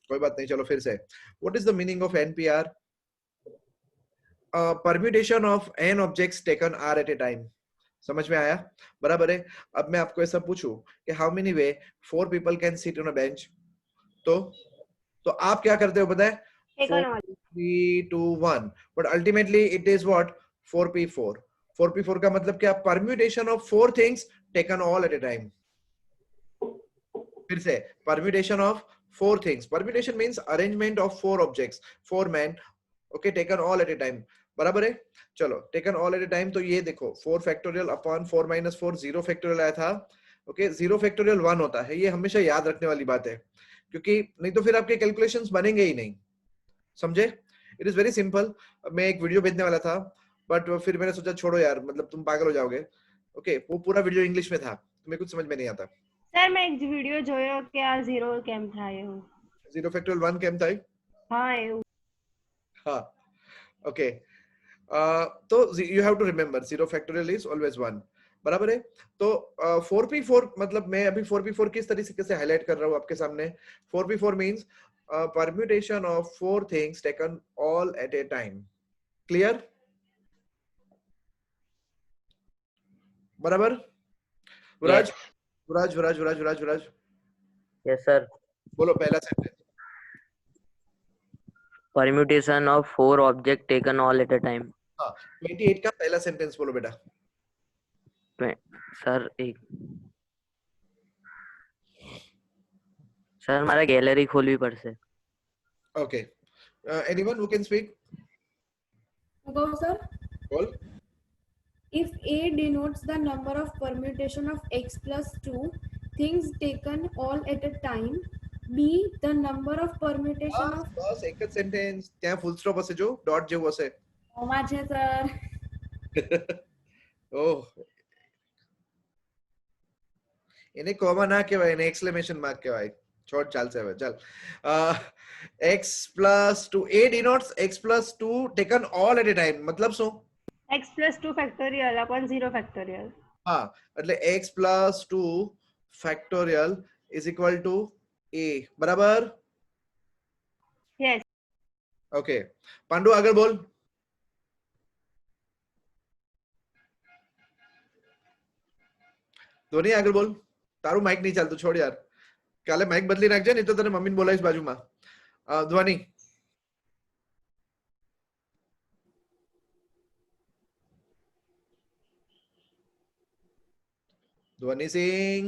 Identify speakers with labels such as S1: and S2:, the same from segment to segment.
S1: कोई बात नहीं, चलो फिर से. What is the meaning of NPR? Permutation of n objects taken r at a time. समझ में आया? बराबर है. अब मैं आपको ऐसा पूछूं कि how many way 4 people can sit on a bench? तो आप क्या करते हो पता है? 4 3 2 1. But ultimately it is what? 4p4. 4p4 का मतलब क्या? Permutation of 4 things taken all at a time. फिर से permutation of 4 things. Permutation means arrangement of 4 objects, 4 men, okay, taken all at a time. बराबर है. चलो, taken all at a time. तो ये देखो 4 factorial upon 4 minus 4 0 factorial आया था. ओके, 0 factorial 1 होता है. ये हमेशा याद रखने वाली बात है, क्योंकि नहीं तो फिर आपके कैलकुलेशंस बनेंगे ही नहीं. समझे? It is very simple. मैं एक वीडियो भेजने वाला था, बट फिर मैंने सोचा छोड़ो यार, मतलब तुम पागल हो जाओगे. ओके, वो पूरा वीडियो इंग्लिश में था, तुम्हें कुछ समझ में नहीं आता.
S2: સર મેં એક વિડિયો જોયો કે આ 0 કેમ થાય એવું.
S1: 0 factorial 1 કેમ થાય?
S2: હા એવું.
S1: हाँ, ओके. तो you have to remember 0 factorial is always 1. बराबर है. तो 4p4 मतलब मैं अभी 4p4 किस तरीके से हाईलाइट कर रहा हूँ आपके सामने. 4p4 means permutation of 4 things taken all at a time. Clear? बराबर. विराज, विराज विराज विराज विराज विराज.
S3: Yes sir.
S1: बोलो पहला sentence.
S3: Permutation of 4 object taken all at a time.
S1: हाँ, 28 का पहला सेंटेंस बोलो बेटा.
S3: सर एक सर हमारा गैलरी खोलवी પડશે.
S1: Okay, anyone who can speak?
S4: Go sir.
S1: बोल.
S4: If A denotes the number of permutation of x plus 2 things taken all at a time, B the number of permutation of
S1: बस एक જ sentence. ત્યાં full stop હશે, જો dot જેવું હશે.
S4: Comma છે સર.
S1: ઓહ, એને કોમા ના કહેવાય, એને એક્સક્લેમેશન માર્ક કહેવાય. છોડ, ચાલશે હવે. ચાલ. x plus 2, A denotes x plus 2 taken all at a time. मतलब શું?
S2: x plus 2 factorial upon 0 factorial.
S1: હા, એટલે x plus 2 factorial is equal to A. બરાબર?
S2: Yes.
S1: ઓકે, પાંડુ આગળ બોલ. ધોની આગળ બોલ. તારું માઇક નહીં ચાલતું, છોડ યાર. કાલે માઇક બદલી નાખજે, નહીં તો તને મમ્મીને બોલાવીશ બાજુમાં. ધ્વની. ध्वनि सिंह.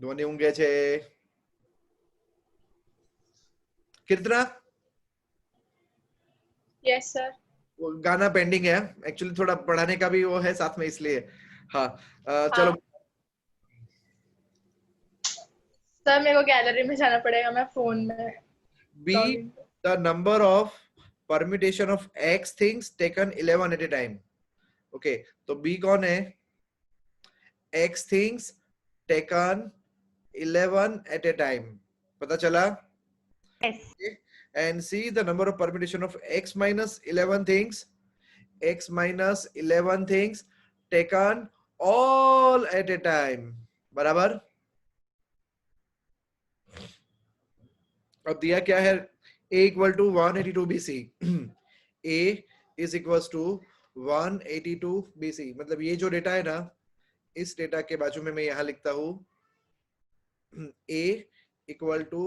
S1: ध्वनि ઊંઘે છે. कीर्तना.
S5: Yes sir.
S1: गाना पेंडिंग है एक्चुअली, थोड़ा पढ़ाने का भी वो है साथ में, इसलिए. हाँ, चलो.
S5: सर मेरे को गैलरी में जाना पड़ेगा, मैं फोन में.
S1: B the number of permutation of x things taken 11 at a time. Okay, तो बी कौन है? x things taken 11 at a time. पता चला?
S2: Yes.
S1: And see the number of permutation of x minus 11 things. X minus 11 things taken all at a time. बराबर? अब दिया क्या है? A equal to 182 BC. A is equals to 182 BC. मतलब ये जो डेटा है ना, इस डेटा के बाजू में मैं यहां लिखता हूं A equal to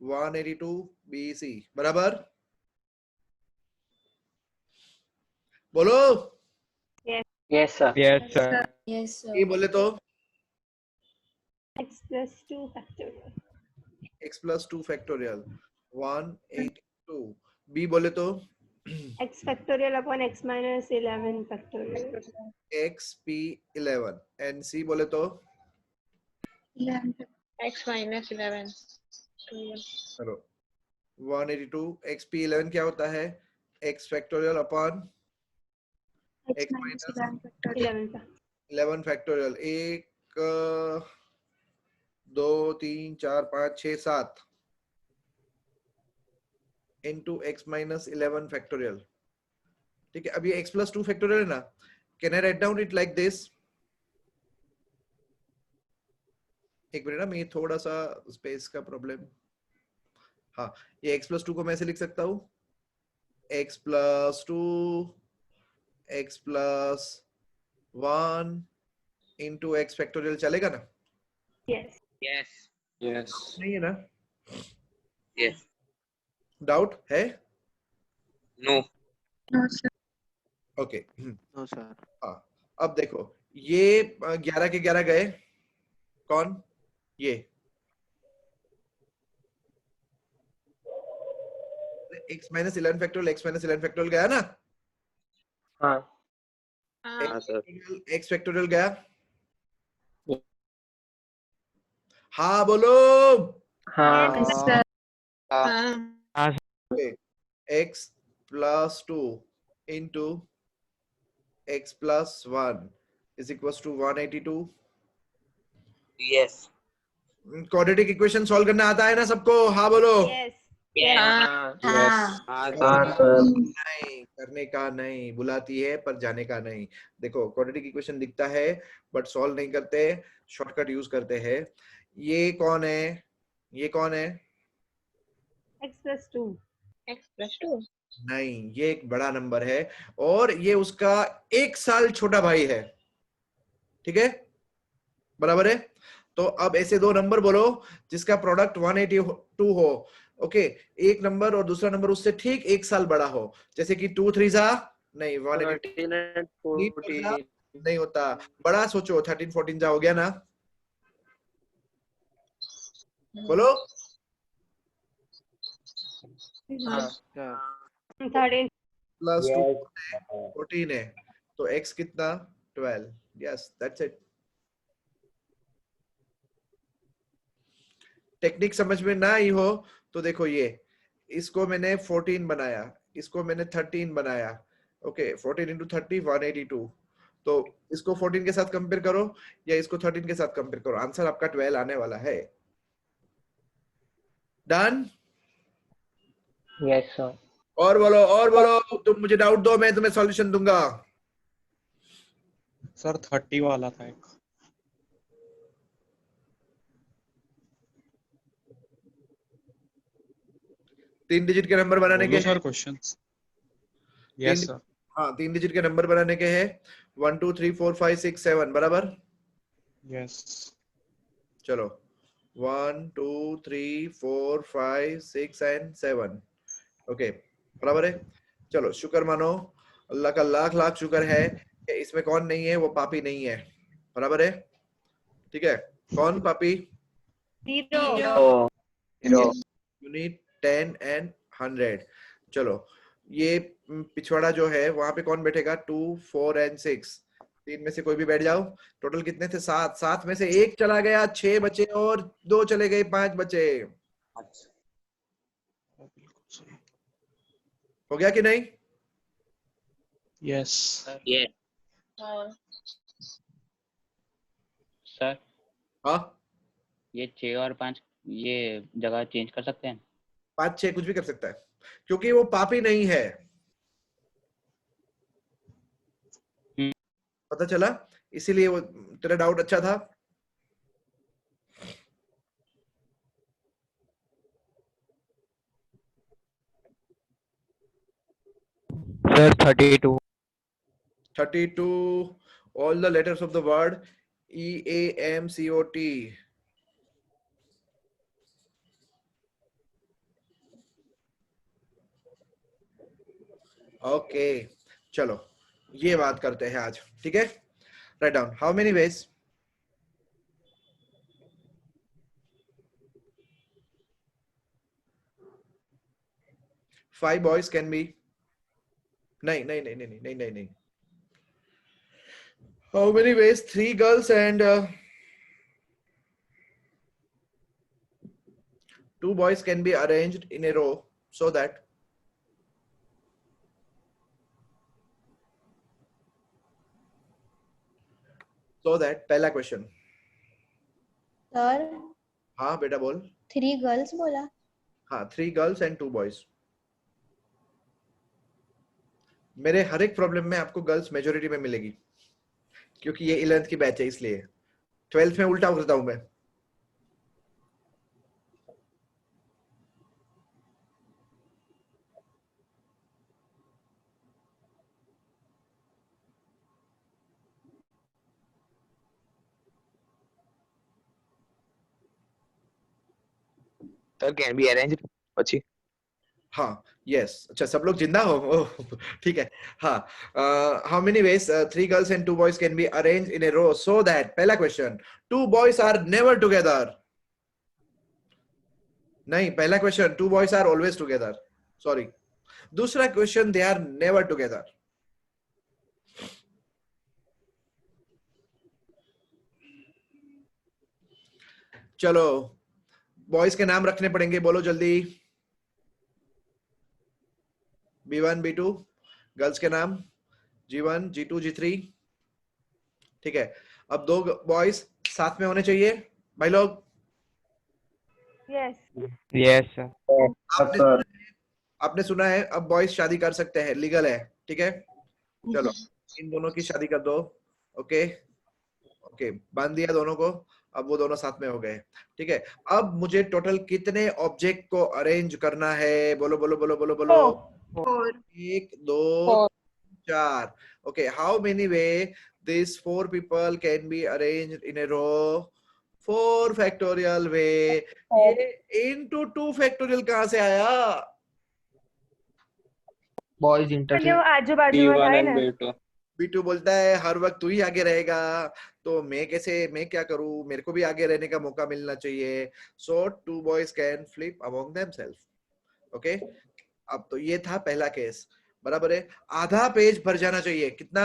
S1: 182 BC. बराबर? बोलो.
S3: Yes sir.
S6: Yes sir.
S4: Yes sir.
S1: A बोले तो
S2: x plus 2 factorial.
S1: x plus 2 factorial 182. B बोले तो
S2: x factorial upon x minus 11 factorial.
S1: xp11. And C बोले तो
S5: x minus 11.
S1: चलो, 182 xp11 क्या होता है? x factorial upon x minus 11 factorial. 1 2 3 4 5 6 7 into x minus 11 factorial. ठीक है, अब ये x plus 2 फैक्टोरियल है ना, can I write down it like this? एक मिनट ना, मैं थोड़ा सा स्पेस का प्रॉब्लम। हाँ, ये x plus 2 को मैं ऐसे लिख सकता हूँ, x plus 2 x plus 1 into x factorial, चलेगा ना?
S2: Yes.
S3: Yes.
S6: Yes.
S1: नहीं है ना?
S3: Yes.
S1: डाउट है?
S3: No.
S1: Okay
S6: No, sir.
S1: हाँ, अब देखो ये 11 के 11 गए, कौन? ये x minus 11 factorial, x minus 11 factorial गया ना?
S3: हाँ.
S5: हाँ
S3: sir.
S1: x फैक्टोरियल गया? हाँ बोलो।
S3: हाँ.
S2: Yes.
S5: सर हाँ
S1: x plus 2 into x plus 1 is equals to 182।
S3: Yes.
S1: Quadratic equation solve करना आता है ना सबको? हाँ बोलो।
S2: Yes.
S5: हाँ
S6: Yes.
S1: नहीं, करने का नहीं, बुलाती है पर जाने का नहीं। देखो क्वाड्रेटिक इक्वेशन दिखता है बट सॉल्व नहीं करते, शॉर्टकट यूज करते हैं। ये कौन है? ये कौन है?
S2: X plus 2.
S5: x+2
S1: नहीं, ये एक बड़ा नंबर है और ये उसका 1 साल छोटा भाई है। ठीक है, बराबर है? तो अब ऐसे दो नंबर बोलो जिसका प्रोडक्ट 182 हो। ओके, एक नंबर और दूसरा नंबर उससे ठीक 1 साल बड़ा हो, जैसे कि 2 3 जा नहीं, 182
S3: 13 and 14.
S1: नहीं होता। बड़ा सोचो, 13 14 जा हो गया ना? बोलो।
S3: हाँ.
S2: 13.
S1: प्लस 2 14 है, तो x कितना? 12। Yes, that's it. टेक्निक समझ में ना आई हो तो देखो, ये इसको मैंने 14 बनाया, इसको मैंने 13 बनाया। Okay, 14 into 30 182। तो इसको 14 के साथ कंपेयर करो या इसको 13 के साथ कंपेयर करो, आंसर आपका 12 आने वाला है। डन?
S3: Yes, sir.
S1: और बोलो, और बोलो, तुम मुझे डाउट दो, मैं तुम्हें सॉल्यूशन दूंगा।
S6: सर 30 वाला था एक।
S1: तीन डिजिट के नंबर बनाने के
S6: बोलो
S1: हैं।
S6: Sir questions. Yes sir.
S1: हाँ, 3 डिजिट के नंबर बनाने के हैं। 1 2 3 4 5 6 7, बराबर?
S6: यस।
S1: चलो 1 2 3 4 5 6 एंड 7। ओके, बराबर है? चलो शुक्र मानो, अल्लाह का लाख लाख शुक्र है कि इसमें कौन नहीं है? वो पापी नहीं है। बराबर है? ठीक है, कौन पापी?
S2: 0.
S3: Oh.
S1: You need 10 and 100। चलो ये पिछवाड़ा जो है वहां पे कौन बैठेगा? 2 4 एंड 6। तीन में से कोई भी बैठ जाओ। टोटल कितने थे? 7। 7 में से एक चला गया, 6 बचे और 2 चले गए, 5 बचे। हो गया कि नहीं?
S6: यस।
S3: Yes.
S5: हाँ
S3: सर,
S1: हाँ,
S3: ये 6 और 5 ये जगह चेंज कर सकते हैं?
S1: 5 6 कुछ भी कर सकता है क्योंकि वो पापी नहीं है। पता चला? इसीलिए वो तेरा डाउट अच्छा था।
S3: Sir, 32.
S1: 32, all the letters of the word EAMCOT. Okay, चलो ये बात करते हैं आज। ठीक है, write down how many veg? Five boys can B. नहीं नहीं नहीं नहीं नहीं नहीं नहीं। How many ways? 3 girls and 2 boys can be arranged in a row so that पहला क्वेश्चन।
S7: सर
S1: हाँ बेटा बोल।
S7: 3 गर्ल्स बोला।
S1: हाँ, 3 गर्ल्स एंड 2 बॉयज। मेरे हर एक प्रॉब्लम में आपको गर्ल्स मेजोरिटी में मिलेगी, क्योंकि ये 11th की बैच है इसलिए। 12th में उल्टा करता हूं मैं।
S8: Sir, can be arranged પછી
S1: हाँ, यस, अच्छा सब लोग जिंदा हो, ओह, ठीक है। हाँ, how many ways 3 girls and 2 boys can be arrange in a row so that, पहला question, 2 boys are never together. नहीं, पहला question 2 boys are always together, sorry. दूसरा question they are never together. चलो, बॉयज के नाम रखने पड़ेंगे, बोलो जल्दी। B1 B2, गर्ल्स के नाम G1 G2 G3, ठीक है। अब 2 बॉयज साथ में होने चाहिए भाई लोग।
S2: Yes.
S8: yes sir
S1: आपने सुना है अब बॉयज शादी कर सकते हैं, लीगल है, ठीक है। चलो, इन दोनों की शादी कर दो। ओके ओके, बांध दिया दोनों को, अब वो दोनों साथ में हो गए, ठीक है। अब मुझे टोटल कितने ऑब्जेक्ट को अरेंज करना है, बोलो बोलो बोलो बोलो बोलो।
S5: 4.
S1: 1 2 4। Okay, how many way these 4 people can be arranged in a row? 4 factorial way। ये into 2 factorial कहाँ से आया?
S8: boys
S2: क्योंकि वो आजू बाजू में
S6: B1
S2: था
S6: and
S2: ना।
S6: B2
S1: B2 बोलता है हर वक्त तू ही आगे रहेगा, तो मैं क्या करूं, मेरे को भी आगे रहने का मौका मिलना चाहिए। So 2 boys can flip among themselves। Okay, अब तो ये था पहला केस, बराबर है। आधा पेज भर जाना चाहिए, कितना?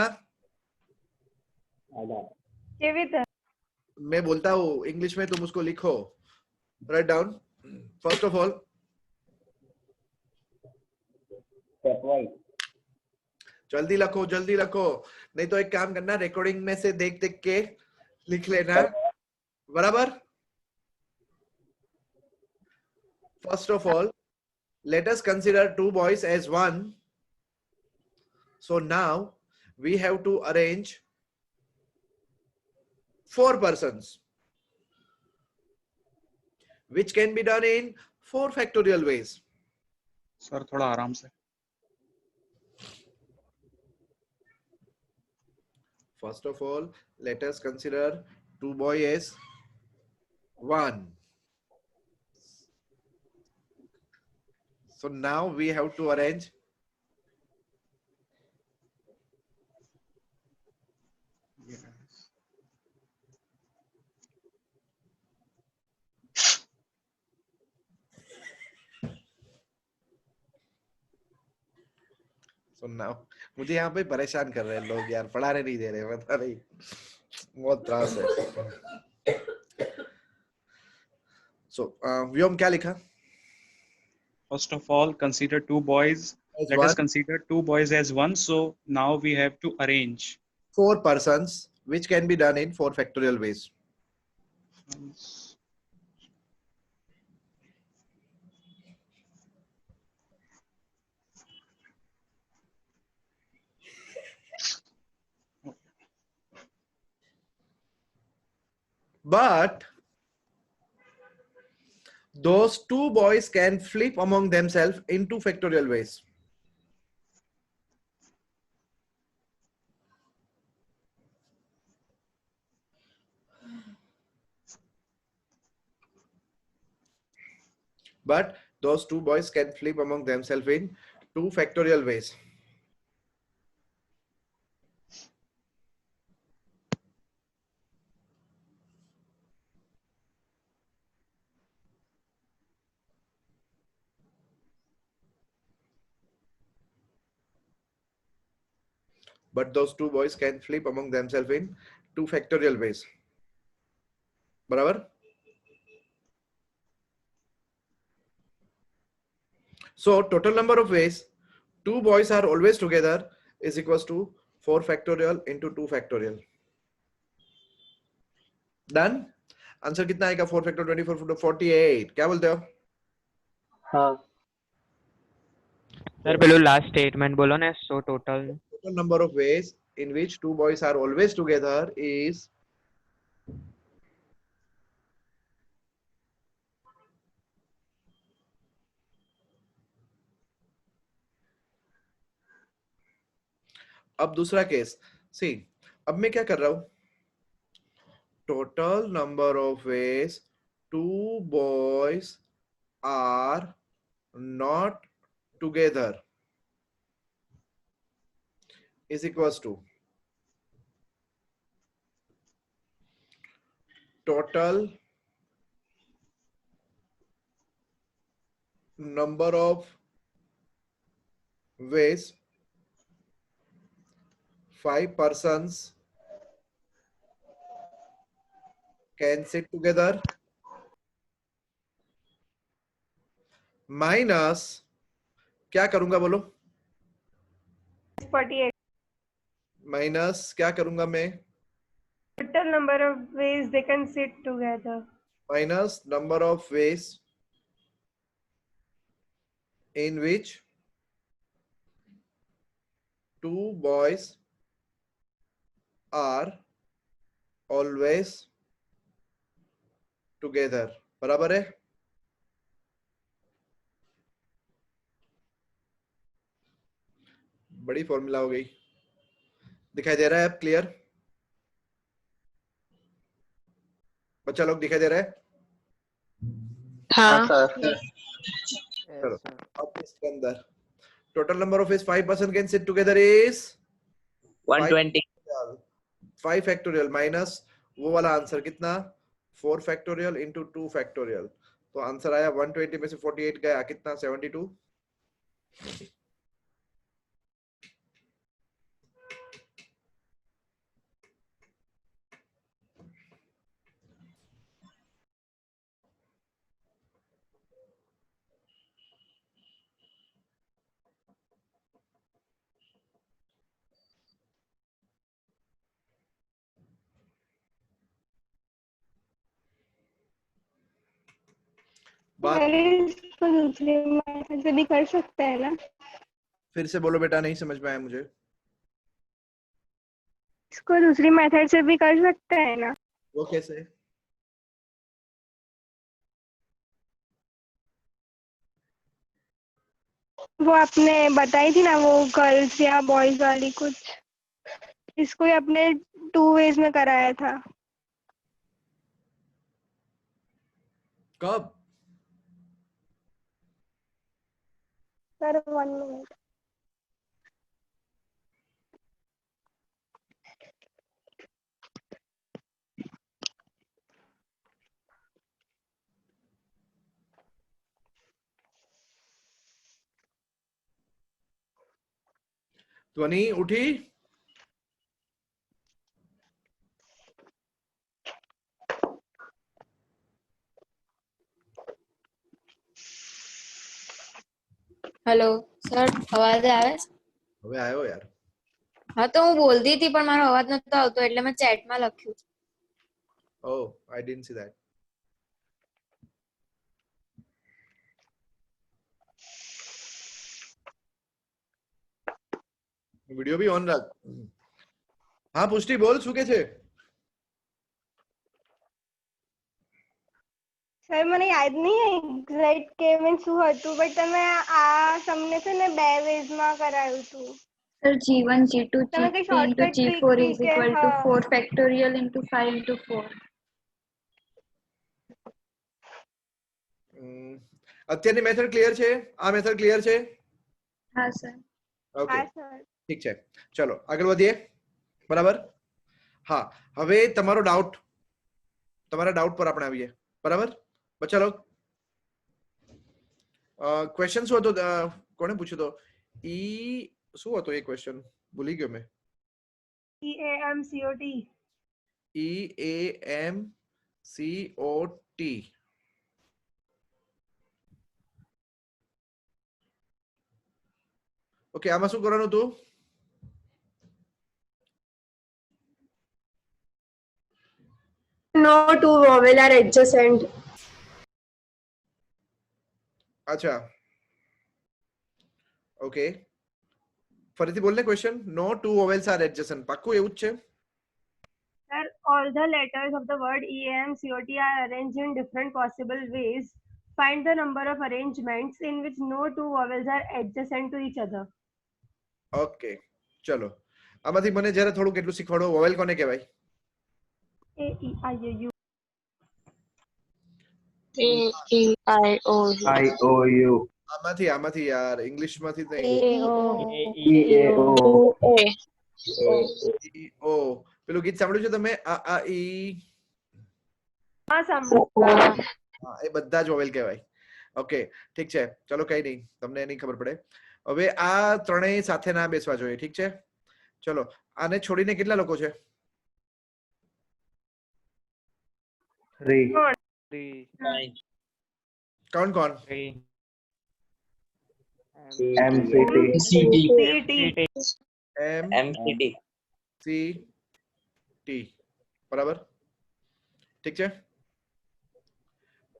S2: ये भी था।
S1: मैं बोलता हूँ इंग्लिश में, तुम उसको लिखो, write down. First of all, जल्दी रखो जल्दी रखो, नहीं तो एक काम करना, रिकॉर्डिंग में से देख देख के लिख लेना, बराबर। First of all, let us consider 2 boys as one. So now we have to arrange 4 persons, which can be done in 4 factorial ways।
S6: Sir थोड़ा आराम से।
S1: First of all, let us consider 2 boys as 1। So now we have to arrange
S6: Yes.
S1: so now मुझे यहाँ पे परेशान कर रहे हैं लोग यार, पढ़ाने नहीं दे रहे, पता नहीं, बहुत त्रास है। So व्योम क्या लिखा?
S6: First of all, consider 2 boys.
S1: As
S6: Let
S1: one.
S6: us consider 2 boys as one. So now we have to arrange.
S1: 4 persons, which can be done in 4 factorial ways। But those 2 boys can flip among themselves in 2 factorial ways। But those 2 boys can flip among themselves in 2 factorial ways। But those 2 boys can flip among themselves in 2 factorial ways। बराबर? So total number of ways 2 boys are always together is equals to 4 factorial into 2 factorial। Done? Answer कितना आएगा? 4 factorial 24 48। क्या बोलते हो?
S8: हाँ
S9: sir પેલું last statement બોલો ને સો total
S1: total number of ways in which two boys are always together is अब दूसरा केस सी अब मैं क्या कर रहा हूं total number of ways two boys are not together is equals to total number of ways 5 persons can sit together minus क्या करूंगा बोलो
S2: 48.
S1: माइनस क्या करूंगा मैं
S2: Total number of ways they can sit together.
S1: Minus number of veg in which two boys are always together बराबर है बड़ी formula हो गई दिखाई दे रहा है अब क्लियर बच्चा लोग दिखाई दे रहा है
S7: हाँ
S8: सर
S1: चलो अब इसके अंदर total number of is 5 person can sit together is
S8: 120
S1: 5 factorial minus वो वाला आंसर कितना 4 फैक्टोरियल इंटू 2 फैक्टोरियल तो आंसर आया 120 में से 48 गया कितना 72 बात
S2: अरे इसको दूसरे मेथड से भी कर सकते हैं ना
S1: फिर से बोलो बेटा नहीं समझ में आया मुझे
S2: इसको दूसरी मेथड से भी कर सकते हैं ना
S1: वो कैसे
S2: वो आपने बताई थी ना वो गर्ल्स या बॉयज वाली कुछ इसको ही आपने 2 वेज में कराया था
S1: कब
S2: सर 1 मिनट
S1: ध्वनि उठी
S10: હેલો સર અવાજ આવે
S1: હવે આવ્યો યાર
S10: હા તો હું બોલતી હતી પણ મારો અવાજ નતો આવતો એટલે મેં ચેટમાં લખ્યું
S1: Oh, I didn't see that. Video भी ऑन रख हाँ पुष्टि बोल શું કે છે
S2: સર મને યાદ નહીં એક્ઝેક્ટ કે મીન્સ શું હતું બટ તમે આ તમને છે ને 2 વેઝ માં કરાયું હતું
S10: સર G1 G2
S2: તમે કઈ
S10: G3 into
S2: shortcut trick
S10: G4
S2: થી
S10: is
S2: કે
S10: equal to
S2: હા
S10: 4 factorial into 5 into 4
S1: અત્યારની મેથડ ક્લિયર છે આ મેથડ ક્લિયર છે
S10: હા સર
S1: ઓકે
S2: હા સર
S1: ઠીક છે ચલો આગળ વધીએ બરાબર હા હવે તમારો તમારા ડાઉટ પર આપણે આવીએ બરાબર બચ્ચા લોગ ક્વેશ્ચન શું હતો કોણે પૂછ્યું તો ઈ શું હતો એ ક્વેશ્ચન ભૂલી ગયો મેં
S2: EAMCOT
S1: EAMCOT ઓકે આમાં શું કરવાનું હતું
S11: No two vowel are adjacent.
S1: अच्छा ઓકે, ફરીથી બોલને question. No to vowels R એડજસન્ટ. પાક્કું એવું જ છે?
S2: Sir, all the letters of the word E, M, C, O, T are arranged in different possible ways. Find the number of arrangements in which no two vowels are adjacent to each other.
S1: Okay, ચલો આમાંથી મને જરા થોડુંક એટલું શીખવાડો. Vowel કોને કહેવાય?
S2: A, E, I, O, U.
S8: I-O-U.
S1: આમાંથી યાર, ઇંગ્લિશ માંથી
S7: A,
S1: નહીં.
S7: E, O.
S8: E-A-O.
S1: ઓ પેલું ગીત સાંભળ્યું છે તમે? આ ઈ.
S2: હા, સાંભળો.
S1: હા, એ બધા જ વોવેલ કહેવાય. ઓકે, ઠીક છે, ચલો કઈ નહીં, તમને નહીં ખબર પડે. હવે આ ત્રણેય સાથે ના બેસવા જોઈએ, ઠીક છે? ચલો, આને છોડીને કેટલા લોકો છે?
S8: 3.
S1: કોણ કોણ?
S8: MCT.
S1: MCT. બરાબર, ઠીક છે?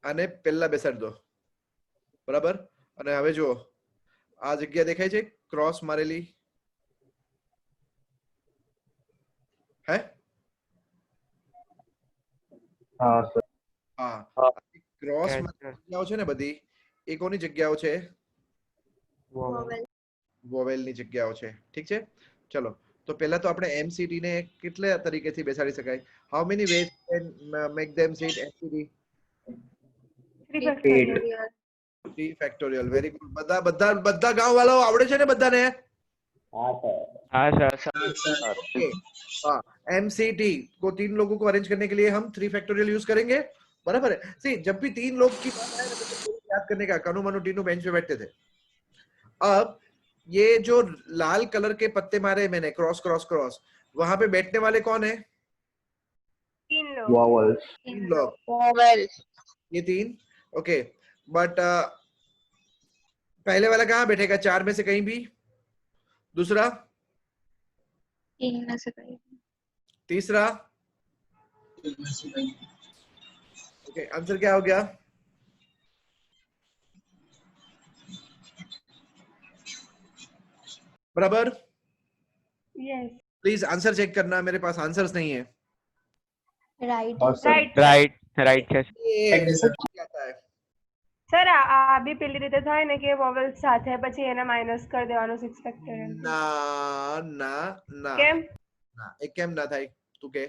S1: આને પહેલા બેસાડી દો, બરાબર? અને હવે જુઓ, આ જગ્યા દેખાય છે ક્રોસ મારેલી? હે?
S8: હા સર.
S1: હા, ક્રોસ જગ્યાઓ છે ને બધી, એ કોની જગ્યાઓ છે? વોવેલ ની જગ્યાઓ છે, ઠીક છે? ચલો, તો પહેલા તો આપણે MCT ને કેટલા તરીકેથી બેસાડી શકાય? How many ways can make them seat MCT? 3 factorial. Very good. બધા ગાંવ વાળાઓ આવડે છે ને બધાને?
S9: हाँ सर.
S1: हाँ, MCT को 3 लोगों को अरेंज करने के लिए हम 3 फैक्टोरियल यूज करेंगे, बराबर है? सी, जब भी 3 लोग की बात आए ना, तो याद करने का, कानू मानू टीनू बेंच पे बैठते थे. अब ये जो लाल कलर के पत्ते मारे मैंने, क्रॉस क्रॉस क्रॉस, वहां पे बैठने वाले कौन है?
S2: 3 लोग.
S8: Vowels.
S1: 3 लोग. ये 3. ओके, बट पहले वाला कहाँ बैठेगा? 4 में से कहीं भी? दूसरा?
S10: 3 में से कहीं.
S1: तीसरा? ओके, आंसर क्या हो गया? बराबर?
S2: Yes.
S1: प्लीज आंसर चेक करना, मेरे पास आंसर्स नहीं है.
S7: Right.
S9: રાઈટ છે.
S2: સર, આ બી પેલી રીતે થાય ને કે વોવેલ સાથે પછી એને માઇનસ કરી દેવાનું 6 ફેક્ટોરિયલ.
S1: ના ના ના
S2: કેમ?
S1: ના, એ કેમ ના થાય? તું કે.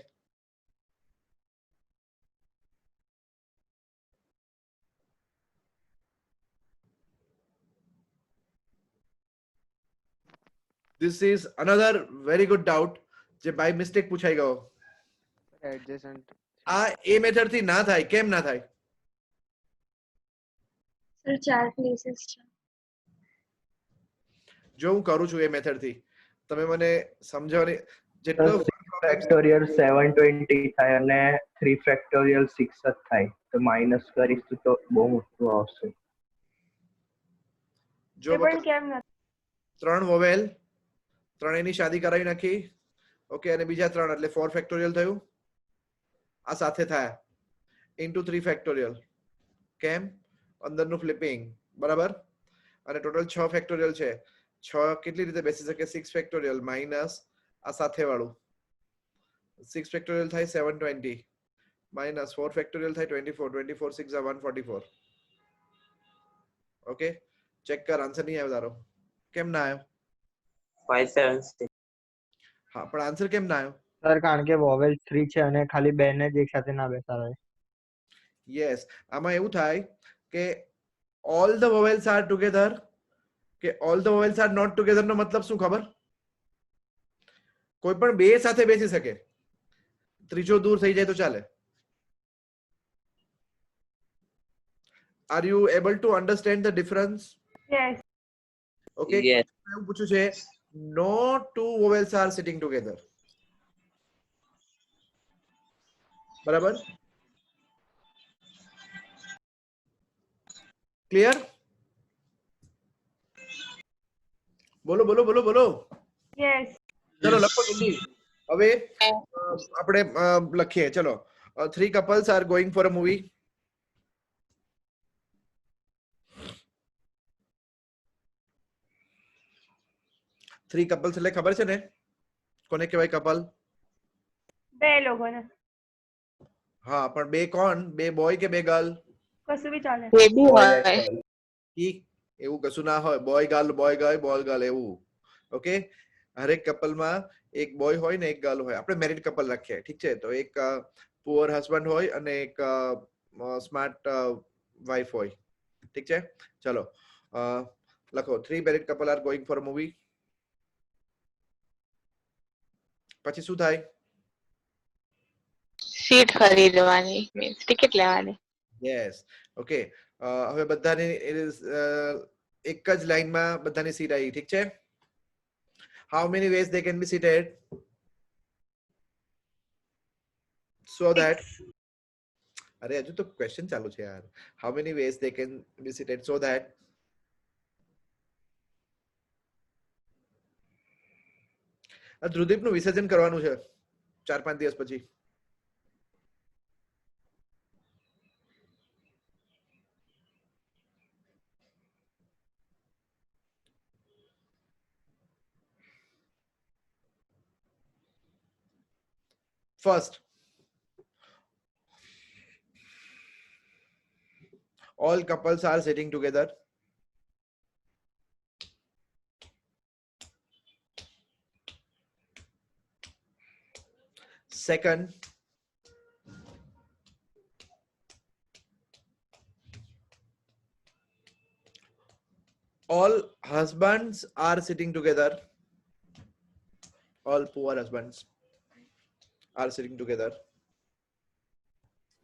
S1: This is another very good doubt જે બાય મિસ્ટેક પૂછાઈ ગયો.
S9: એડજસન્ટ.
S1: આ એ મેથડ થી ના થાય. કેમ ના થાય?
S10: સર 4 પ્લેસીસ છે.
S1: જો હું કરું છું એ મેથડ થી, તમે મને સમજાવવાની જેટલો
S8: ફેક્ટોરિયલ 720 થાય અને 3 ફેક્ટોરિયલ 6 જ થાય, તો માઈનસ કરીશું તો બહુ મોટું આવશે.
S1: જો
S2: એ પણ કેમ નથી?
S1: 3 વોવેલ, ત્રણેયની શાદી કરાવી નાખી. ઓકે, અને બીજા 3 એટલે 4 ફેક્ટોરિયલ થયું. આ સાથે થાય ઇન્ટુ 3 ફેક્ટોરિયલ. કેમ? અંદરનું ફ્લિપિંગ, બરાબર? અને ટોટલ 6 ફેક્ટોરિયલ છે. 6 કેટલી રીતે બેસી શકે? 6 ફેક્ટોરિયલ માઇનસ આ સાથે વાળું. 6 ફેક્ટોરિયલ થાય 720 માઇનસ 4 ફેક્ટોરિયલ થાય 24. 24 6 are 144. ઓકે, ચેક કર, આન્સર નહીં આવ્યો તારો. કેમ ના આવ્યો?
S8: 576.
S1: હા, પણ આન્સર કેમ ના આવ્યો?
S9: સર કારણ કે વોવેલ 3 છે અને ખાલી બે ને જ એક સાથે ના બેસાડાય.
S1: યસ, આમાં એવું થાય કે all the vowels are together, કે all the vowels are not together નો મતલબ શું ખબર? કોઈ પણ બે સાથે બેસી શકે, ત્રીજો દૂર થઈ જાય તો ચાલે. Are you able to understand the difference?
S2: Yes.
S1: Okay, એવું પૂછ્યું છે no to vowels are sitting together, બરાબર? ક્લિયર? બોલો બોલો બોલો બોલો.
S2: Yes.
S1: ચલો લખો જલ્દી. હવે આપણે લખીએ. ચલો, 3 couples are going for a movie. 3 couples એટલે ખબર છે ને કોને કહેવાય કપલ?
S2: બે લોકોને
S1: હા, પણ બે કોણ? બે બોય કે બે ગર્લ?
S2: કશું બી ચાલે.
S5: બેબી
S8: Boy
S5: હોય
S8: and girl.
S1: એવું કશું ના હોય. Boy girl, boy girl, boy girl એવું. ઓકે, હરેક કપલમાં એક બોય હોય ને એક ગર્લ હોય. આપણે મેરિડ કપલ રાખીએ, ઠીક છે? તો એક પુઅર હસબન્ડ હોય અને એક સ્માર્ટ વાઇફ હોય, ઠીક છે? ચલો લખો 3 married couple are going for a movie. પછી શું થાય?
S5: સીટ ખરીદવાની મીન્સ ટિકિટ લેવાની.
S1: યસ. ઓકે, હવે બધાની એક જ લાઈનમાં બધાની સીટ આવી, ઠીક છે? How many ways they can be seated so that અરે હજુ તો ક્વેશ્ચન ચાલુ છે યાર. How many ways they can be seated so that ધ્રુવદીપનું વિસર્જન કરવાનું છે 4-5 દિવસ પછી. First, all couples are sitting together. Second, all husbands are sitting together. All poor husbands are sitting together.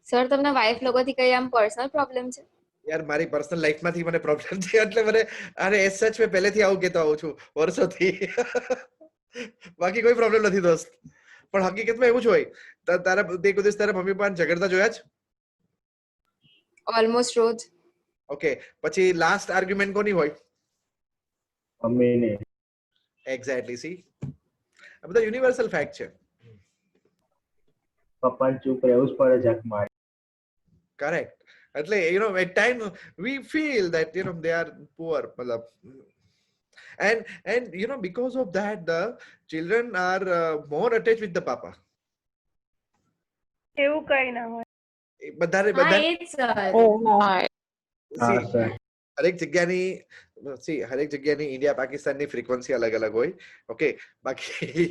S10: Sir તમને વાઇફ લોકોથી કઈ આમ પર્સનલ પ્રોબ્લેમ છે?
S1: યાર મારી પર્સનલ લાઈફમાંથી મને પ્રોબ્લેમ છે એટલે મને અરે એસ સચ મેં પહેલેથી આવું કહેતો આવું છું વર્ષોથી. બાકી કોઈ પ્રોબ્લેમ નથી દોસ્ત. પણ હકીકતમાં એવું જ હોય. તારા તે કોઈ દિવસ તારા મમ્મી પપ્પાને ઝઘડતા જોયા જ?
S10: ઓલમોસ્ટ રોજ.
S1: ઓકે, પછી લાસ્ટ આર્ગ્યુમેન્ટ કોની હોય?
S8: મમ્મીને.
S1: એક્ઝેક્ટલી. સી, આ બધા યુનિવર્સલ ફેક્ટ છે.
S8: પપ્પાને ચૂપ રહેવું જ પડે જક મારી.
S1: Correct. એટલે at time we feel that they are poor, matlab, and because of that the children are more attached with the papa.
S2: એવું કઈ ના હોય.
S1: બધા
S10: હા એ જ સર.
S8: હા સર.
S1: હરેક જગ્યાની ઇન્ડિયા પાકિસ્તાનની ફ્રીક્વન્સી અલગ અલગ હોય. ઓકે, બાકી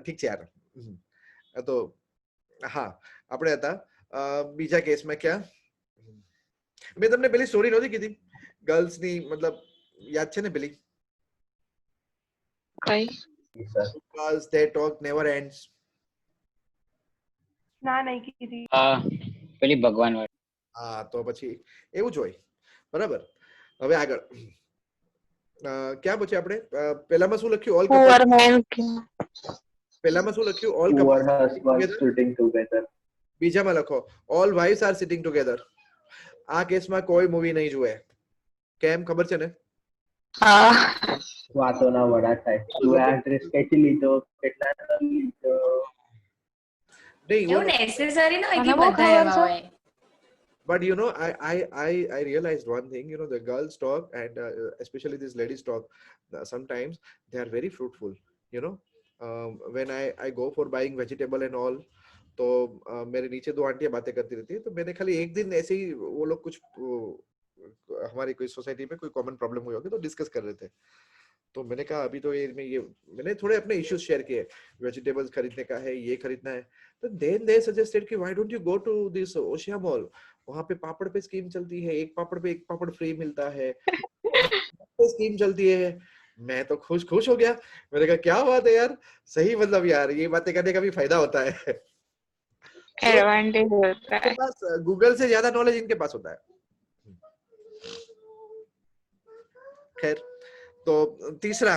S1: ઠીક છે યાર. તો હા, આપણે હતા બીજા કેસમાં ક્યાં મેં તમને પેલી સ્ટોરી નહોતી કીધી ગર્લ્સની, મતલબ યાદ છે ને પેલી?
S5: કઈ?
S1: Because their talk never ends.
S2: ના નહીં કીધી.
S3: પેલી ભગવાન વાળી.
S1: હા, તો પછી એવું જ હોય. બરાબર. હવે આગળ ક્યાં પછી આપણે પહેલામાં શું લખ્યું? ઓલ પહેલામાં શું લખ્યું? All couples
S8: sitting together.
S1: બીજામાં લખો all wives are sitting together. આ કેસમાં કોઈ મૂવી નહીં જુએ. કેમ ખબર છે ને?
S5: હા.
S8: વાતોના વડા થાય. તું આ ડ્રેસ કેટલી લીધો, કેટલા લીધો?
S10: એવું નેસેસરી ન હોય કે બધા એવા હોય.
S1: But I realized one thing, the girls talk and especially these ladies talk, sometimes they are very fruitful, when I go for buying vegetable and all, तो मेरे नीचे 2 आंटियां बातें करती रहती है. तो मैंने खाली एक दिन ऐसे ही वो लोग कुछ हमारी कोई सोसाइटी में कोई कॉमन प्रॉब्लम हुई होगी तो डिस्कस कर रहे थे. तो मैंने कहा अभी तो ये मैंने थोड़े अपने इश्यूज शेयर किए, वेजिटेबल्स खरीदने का है, ये खरीदना है. तो देन दे सजेस्टेड कि why don't you go to this Oshia mall, वहां पे पापड़ पे स्कीम चलती है, एक पापड़ पे एक पापड़ फ्री मिलता है, स्कीम चलती है. मैं तो खुश हो गया. मैंने कहा क्या बात है यार, सही, मतलब यार ये बातें करने का भी फायदा होता है.
S5: एडवांटेज होता है.
S1: गूगल से ज्यादा नॉलेज इनके पास होता है. खैर, तो तीसरा,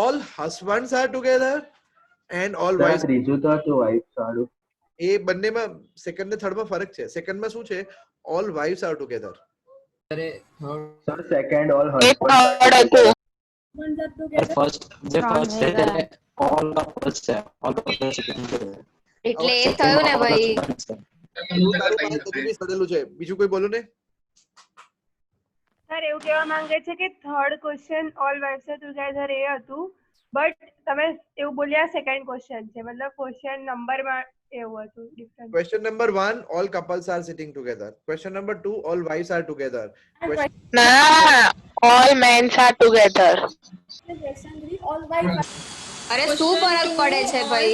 S1: all husbands are together and all wives.
S8: ત્રીજું તો હતું વાઇફ સારું.
S1: એ બંનેમાં સેકન્ડ ને થર્ડ માં ફરક છે. સેકન્ડ માં શું છે? all wives are together.
S8: Sir second all husband.
S4: First
S9: all couples છે, all couples together.
S10: એટલે એ થયું ને ભાઈ.
S1: તારું મારે બધું સડેલું છે. બીજું કોઈ બોલો ને.
S2: સર એવું કહેવા માંગે છે કે third question all wives are together એ હતું, બટ તમે એવું બોલ્યા સેકન્ડ ક્વેશ્ચન છે, મતલબ ક્વેશ્ચન નંબરમાં એવું હતું difference.
S1: Question number 1, all couples are sitting together. Question number 2, all wives are together. Question
S5: ના, all men are together.
S4: Question 3, all wives
S10: અરે શું ફરક પડે છે ભાઈ?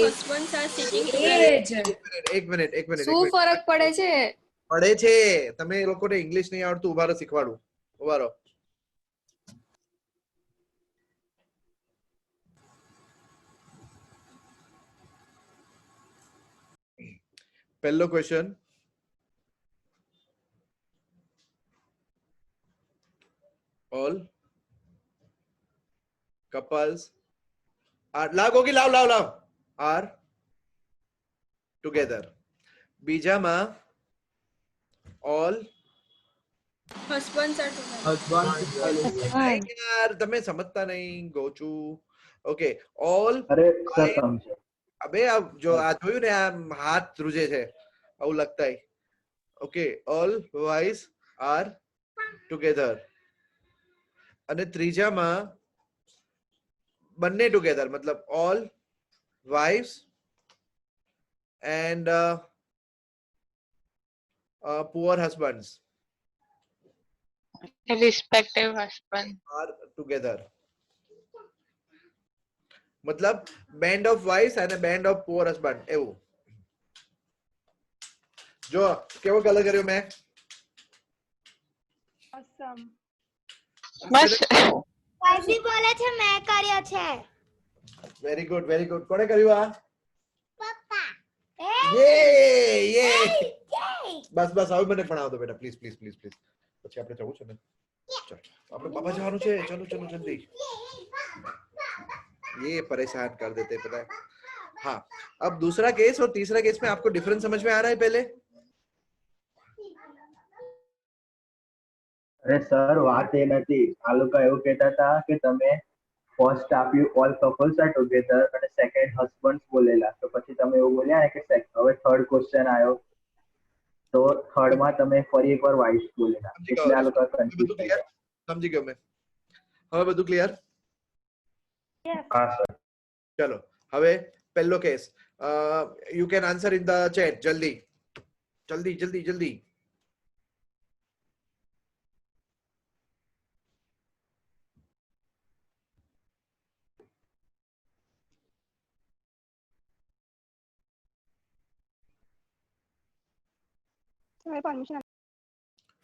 S1: એક મિનિટ
S10: શું ફરક પડે છે?
S1: પડે છે. તમે એ લોકોને ઇંગ્લિશ નહીં આવડતું, ઉભા રહો શીખવાડું. ઉભા રહો. પહેલો ક્વેશ્ચન, all couples are લાવ are together. બીજામાં all
S4: husbands are together.
S1: યાર તમે સમજતા નહીં ગોચુ. ઓકે, all
S8: અરે સર સમજો.
S1: અબે આ જો આ જોયું ને, આ હાથ ધ્રુજે છે આવું લગતા. Okay, all wives are together. અને ત્રીજામાં બંને ટુગેધર, મતલબ all wives and poor husbands
S5: Respective husband.
S1: are together. મતલબ band of wives and a band of poor husband એવું. જો કેવો કલર કર્યો મેં?
S2: Awesome.
S5: બસ
S7: કાશી બોલે છે મેં કર્યો છે.
S1: Very good, very good. કોણે કર્યું આ?
S7: પપ્પા.
S1: યે. બસ બસ હવે મને ભણાવ દો બેટા, પ્લીઝ પ્લીઝ પ્લીઝ પ્લીઝ. પછી આપણે જવું છે ને, ચાલ આપણે બાબા જવાનું છે. ચલો ચલો જલ્દી. ये परेशान कर देते पता है. हाँ, अब दूसरा केस और तीसरा केस में आपको डिफरेंस समझ में आ रहा है पहले?
S8: અરે સર વાત એ નથી, આ લોકો એવું કહેતા હતા કે તમે ફર્સ્ટ આપ્યું ઓલ કપલ્સ આર ટુગેધર અને સેકન્ડ હસબન્ડ્સ બોલેલા, તો પછી તમે એવું બોલ્યા ને કે હવે થર્ડ ક્વેશ્ચન આવ્યો તો થર્ડ માં તમે ફરી એકવાર વાઇફ બોલેલા, એટલે આ લોકો કન્ફ્યુઝ થઈ ગયા.
S1: समझी गयो मैं. હવે બધું ક્લિયર?
S2: Yes.
S8: હા સર.
S1: ચલો હવે પહેલો case. You can answer in the chat. જલ્દી જલ્દી જલ્દી જલ્દી.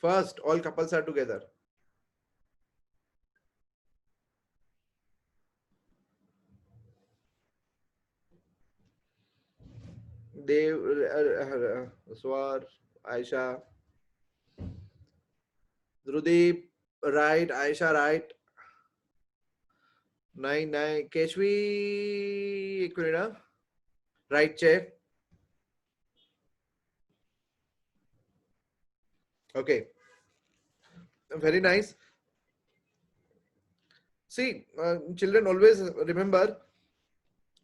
S1: First, all couples are together. Dev, Swar, Aisha, Dhrudeep, right, Aisha, right. Nine, Keshvi, एक मिनट ना, right check. Okay, very nice. See, children always remember,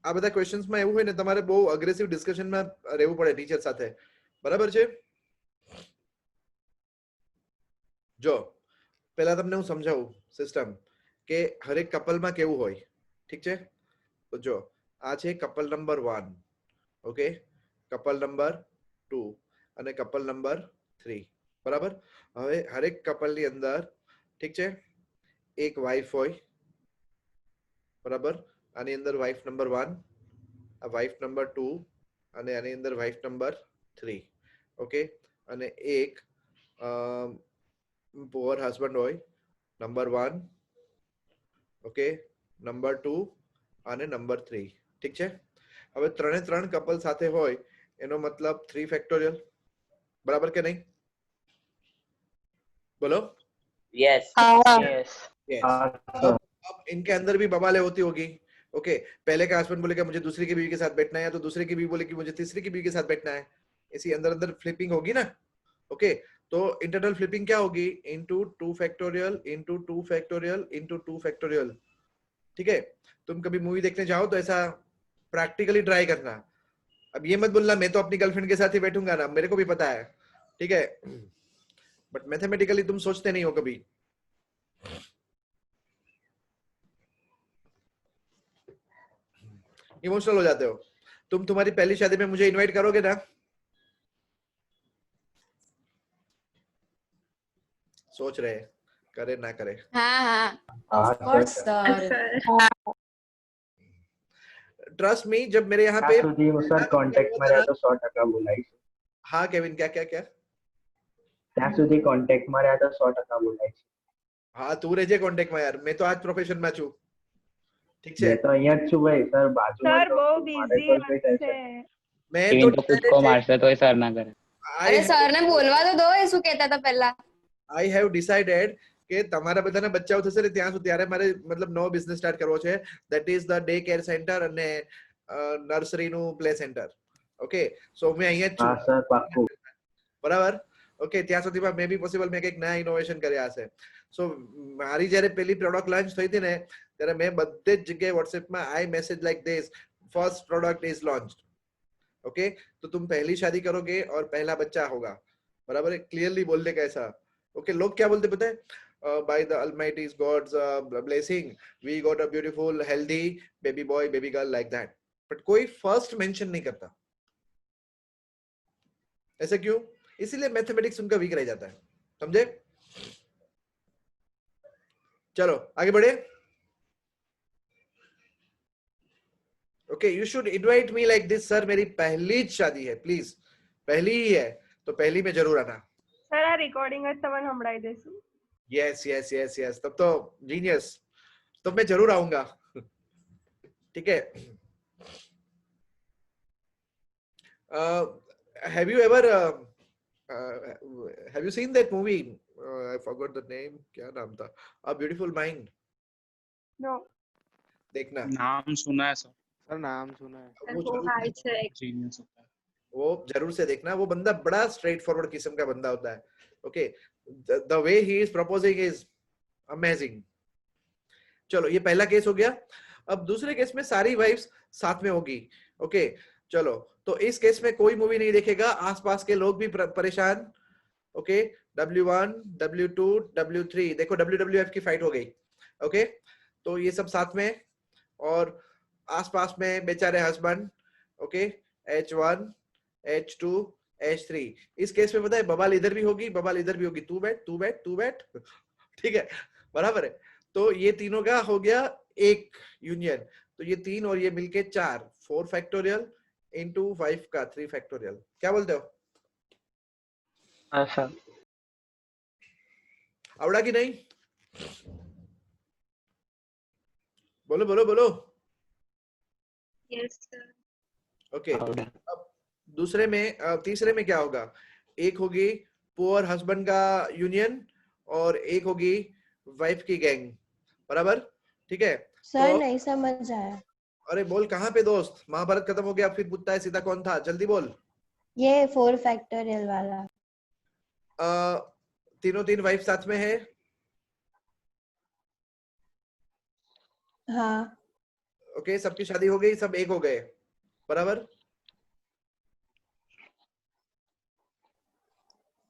S1: આ બધા questions માં એવું હોય ને તમારે બહુ અગ્રેસિવ ડિસ્કશન માં રહેવું પડે ટીચર સાથે, બરાબર છે? જો પહેલા તમને હું સમજાવું સિસ્ટમ કે હરેક કપલ માં કેવું હોય, ઠીક છે? તો જો આ છે couple number 1, okay, couple number 2 અને કપલ નંબર 3, બરાબર? હવે હરેક કપલ ની અંદર, ઠીક છે, એક વાઇફ હોય, બરાબર? આની અંદર વાઇફ નંબર 1, આ વાઇફ નંબર 2 અને આની અંદર વાઇફ નંબર 3, ઓકે, અને એક પુઅર હસબન્ડ હોય, નંબર 1, ઓકે, નંબર 2 અને નંબર 3, ઠીક છે? હવે ત્રણે ત્રણ કપલ સાથે હોય એનો મતલબ 3 ફેક્ટોરિયલ, બરાબર કે નહીં? बोलो.
S3: यस.
S1: अब इनके अंदर भी बवालें होती होगी. ओके, पहले का हस्बैंड बोलेगा मुझे दूसरी की बीवी के साथ बैठना है, तो दूसरे की बीवी बोलेगी मुझे तीसरी की बीवी के साथ बैठना है. इसी अंदर अंदर फ्लिपिंग होगी ना. ओके, तो इंटरनल फ्लिपिंग क्या होगी? Into 2 factorial into 2 factorial into 2 factorial. ठीक है? तुम कभी मूवी देखने जाओ तो ऐसा प्रैक्टिकली ट्राई करना. अब ये मत बोलना मैं तो अपनी गर्लफ्रेंड के साथ ही बैठूंगा ना, मेरे को भी पता है, ठीक है, बट मैथमेटिकली तुम सोचते नहीं हो कभी. इमोशनल हो जाते हो। तुम तुम्हारी पहली शादी में मुझे इनवाइट करोगे ना? सोच रहे हैं, करे ना करे।
S10: हाँ हाँ
S8: हाँ
S10: of course
S8: sir
S10: sir.
S1: Trust me, जब मेरे यहाँ
S8: ત્યાં
S1: पे
S8: સુધી હું સર કોન્ટેક્ટમાં રહ્યા તો 100% બોલાવીશ.
S1: हाँ केविन, क्या क्या क्या?
S8: ત્યાં સુધી કોન્ટેક્ટમાં રહ્યા તો 100% બોલાવીશ.
S1: हाँ तू રહેજે કોન્ટેક્ટ માં યાર, मैं तो आज प्रोफेशन में છું, ठीक છે?
S8: મેં તો અહીંયા જ છું ભાઈ સર, બાજુમાં
S2: સર
S8: જ
S2: બહુ
S8: રહું છું, મારે
S2: બિઝી
S8: કોઈ ટેન્શન
S2: હશે.
S1: मैं
S3: केविन
S1: तो
S3: तो खुद को मारते तो सर ना करे।
S10: અરે સર ને બોલવા તો દો, એ શું કહેતા હતા પહેલા.
S1: I have decided કે તમારા બધાના બચ્ચાઓ થશે ને ત્યાં સુધી ત્યારે મારે મતલબ નવો બિઝનેસ સ્ટાર્ટ કરવો છે, that is the day care center અને નર્સરી નું પ્લે સેન્ટર. ઓકે, સો मैं અહીંયા જ
S8: હા
S1: છું,
S8: સર પાક્કું.
S1: બરાબર? ઓકે, ત્યાં સુધીમાં મે બી પોસિબલ મેં કંઈક નયા ઇનોવેશન કર્યા હશે. સો મારી જ્યારે પહેલી પ્રોડક્ટ લોન્ચ થઈ હતી ને ત્યારે મેં બધે જ જગ્યાએ WhatsApp માં I message like this, first product is launched. Okay, तो तुम पहली शादी करोगे और पहला बच्चा होगा, बराबर है? क्लियरली बोलने का ऐसा। ओके, लोग क्या बोलते पता है? By the Almighty God's blessing, we got a beautiful, healthy baby boy, baby girl like that. But कोई फर्स्ट मेंशन नहीं करता। ऐसा क्यों? इसीलिए मैथमेटिक्स उनका वीक रह जाता है, समझे? चलो आगे बढ़े। Okay, you should invite me like this, sir मेरी पहली शादी है, प्लीज, पहली ही है तो पहली में जरूर आना।
S2: સર આ રેકોર્ડિંગ જ તમને સંભળાઈ દેશું.
S1: यस यस यस यस, तब तो जीनियस, तब मैं जरूर आऊंगा, ठीक है? Have you ever have you seen that movie, I forgot the name, क्या नाम था? A beautiful mind.
S2: નો
S1: देखना,
S6: नाम सुना है सर,
S12: सर नाम सुना है.
S1: वो जरूर,
S6: जीनियस होता है।
S1: वो जरूर से देखना। वो बंदा बड़ा स्ट्रेट फॉरवर्ड किस्म का बंदा होता है। Okay, the way he is proposing is amazing. चलो ये पहला केस हो गया। अब दूसरे केस में सारी वाइफ्स साथ में होगी। ओके चलो, तो इस केस में कोई मूवी नहीं देखेगा, आसपास के लोग भी परेशान। ओके, W1 W2 W3, देखो WWF की फाइट हो गई। ओके, तो ये सब साथ में, और आसपास में बेचारे husband. Okay, H1 H2 H3। इस केस में पता है बवाल इधर भी होगी, बवाल इधर भी होगी, तू बैठ तू बैठ तू बैठ, ठीक है, बराबर है? तो ये तीनों का हो गया एक यूनियन, तो ये तीन और ये मिलके 4, 4 फैक्टोरियल इंटू 5 का 3 फैक्टोरियल। क्या बोलते हो?
S9: सर
S1: आवड़ा कि नहीं? बोलो बोलो बोलो।
S5: Yes sir.
S1: ओके, अब दूसरे में तीसरे में क्या होगा? एक होगी पुअर हस्बैंड का यूनियन और एक होगी वाइफ की गैंग, बराबर? ठीक है
S11: सर
S1: तो,
S11: नहीं समझ आया.
S1: अरे बोल कहाँ पे दोस्त, महाभारत खत्म हो गया फिर पूछता है सीता कौन था, जल्दी बोल।
S11: ये 4 फैक्टोरियल वाला.
S1: तीनों तीन वाइफ साथ में है।
S11: हाँ.
S1: ओके, सबकी शादी हो गई, सब एक हो गए, बराबर?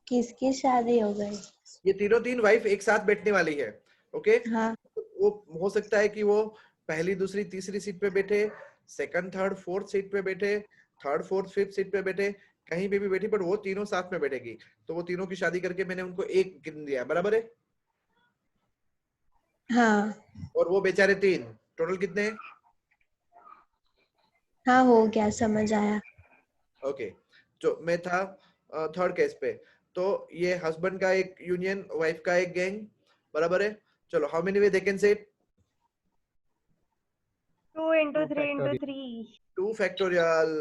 S11: किसकी शादी हो गई?
S1: ये तीनों तीन वाइफ एक साथ बैठने वाली है। ओके,
S11: हाँ.
S1: वो हो सकता है कि वो पहली दूसरी तीसरी सीट पे बैठे, सेकंड थर्ड फोर्थ सीट पे बैठे, थर्ड फोर्थ फिफ्थ सीट पे बैठे, कहीं पे भी बैठी, पर वो तीनों साथ में बैठेगी। तो वो तीनों की शादी करके मैंने उनको एक गिन दिया, बराबर है?
S11: हाँ.
S1: और वो बेचारे तीन, टोटल कितने?
S11: हाँ हो गया, समझ आया.
S1: ओके, जो मैं था थर्ड केस पे, तो ये हस्बैंड का एक यूनियन, वाइफ का एक गैंग, बराबर है? चलो, how many way they can say?
S2: 2 into 3 into 3.
S1: 2 factorial,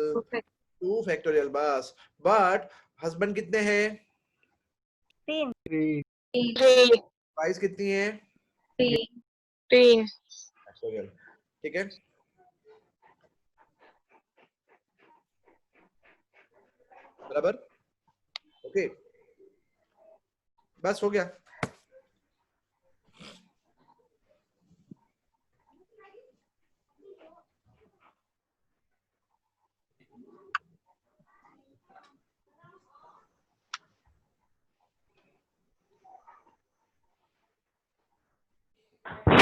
S1: 2 factorial बस। बट हस्बैंड कितने हैं?
S2: 3.
S1: वाइफ कितनी है?
S7: 3.
S1: फैक्टोरियल, ठीक है? बराबर? ओके, बस हो गया।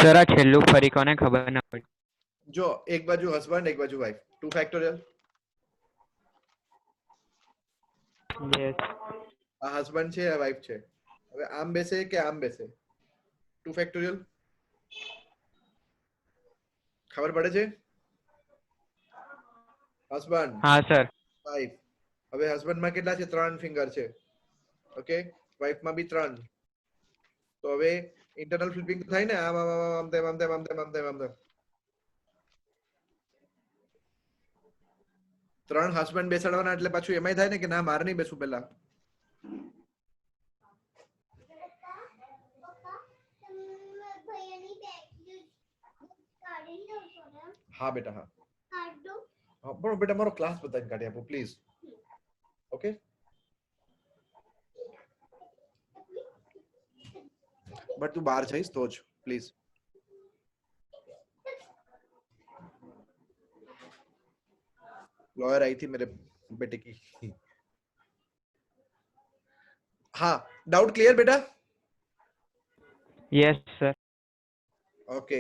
S12: સર આ છેલ્લું ફરી કોને ખબર ના પડી.
S1: જો એક બાજુ હસબન્ડ એક બાજુ વાઇફ 2 ફેક્ટોરિયલ.
S9: યસ
S1: આ હસબન્ડ છે આ વાઇફ છે. હવે આમ બેસે કે આમ બેસે 2 ફેક્ટોરિયલ. ખબર પડે છે? હસબન્ડ
S12: હા સર.
S1: વાઇફ. હવે હસબન્ડ માં કેટલા છે? 3 ફિંગર છે. ઓકે, વાઇફ માં બી 3. તો હવે ઇન્ટરનલ ફ્લિપિંગ થાય ને, આમ આમ આમ તેમ આમ તેમ આમ તેમ આમ તેમ આમ તેમ. 3 હસબન્ડ બેસાડવાના એટલે પાછું એમાંય થાય ને કે ના મારે નહીં બેસું પહેલા. હા બેટા હા. પણ બેટા મારો ક્લાસ બતાવીને કાઢી આપો પ્લીઝ. ઓકે, બટ તું બહાર જઈશ તો જ પ્લીઝ. लॉयर आई थी मेरे बेटे की. हाँ, डाउट क्लियर बेटा?
S12: Yes sir.
S1: ओके,